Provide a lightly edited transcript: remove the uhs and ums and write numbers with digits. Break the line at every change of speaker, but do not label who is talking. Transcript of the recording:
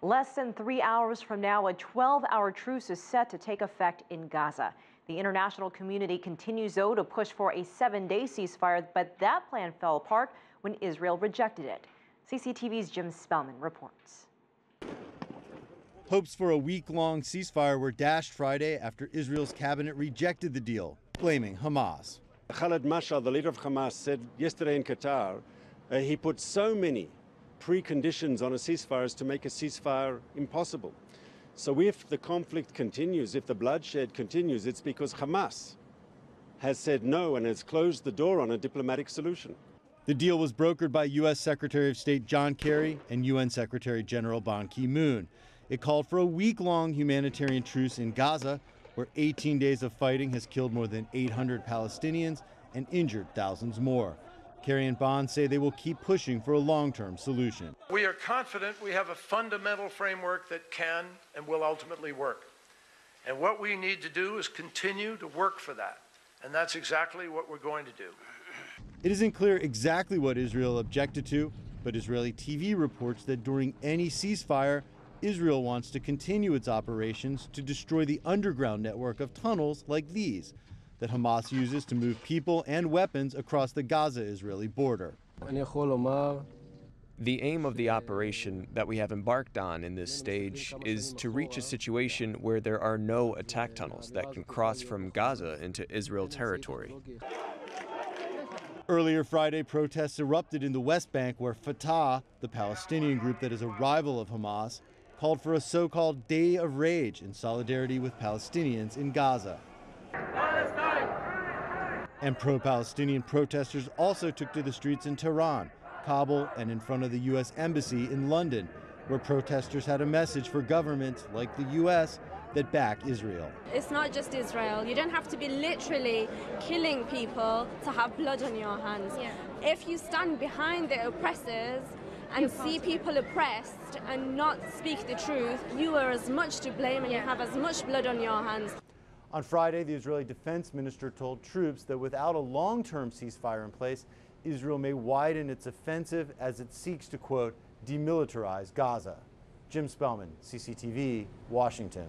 Less than 3 hours from now, a 12-hour truce is set to take effect in Gaza. The international community continues, though, to push for a 7-day ceasefire, but that plan fell apart when Israel rejected it. CCTV's Jim Spellman reports.
Hopes for a week-long ceasefire were dashed Friday after Israel's cabinet rejected the deal, blaming Hamas.
Khaled Mashal, the leader of Hamas, said yesterday in Qatar, he put so many preconditions on a ceasefire as to make a ceasefire impossible. So if the conflict continues, if the bloodshed continues, it's because Hamas has said no and has closed the door on a diplomatic solution.
The deal was brokered by U.S. Secretary of State John Kerry and UN Secretary General Ban Ki-moon. It called for a week-long humanitarian truce in Gaza, where 18 days of fighting has killed more than 800 Palestinians and injured thousands more. Kerry and Bond say they will keep pushing for a long-term solution.
We are confident we have a fundamental framework that can and will ultimately work. And what we need to do is continue to work for that. And that's exactly what we're going to do.
It isn't clear exactly what Israel objected to, but Israeli TV reports that during any ceasefire, Israel wants to continue its operations to destroy the underground network of tunnels like these that Hamas uses to move people and weapons across the Gaza-Israeli border.
The aim of the operation that we have embarked on in this stage is to reach a situation where there are no attack tunnels that can cross from Gaza into Israel territory.
Earlier Friday, protests erupted in the West Bank where Fatah, the Palestinian group that is a rival of Hamas, called for a so-called Day of Rage in solidarity with Palestinians in Gaza. And pro-Palestinian protesters also took to the streets in Tehran, Kabul, and in front of the U.S. Embassy in London, where protesters had a message for governments like the U.S. that back Israel.
It's not just Israel. You don't have to be literally killing people to have blood on your hands. Yeah. If you stand behind the oppressors and see people oppressed and not speak the truth, you are as much to blame and you have as much blood on your hands.
On Friday, the Israeli defense minister told troops that without a long-term ceasefire in place, Israel may widen its offensive as it seeks to, quote, demilitarize Gaza. Jim Spellman, CCTV, Washington.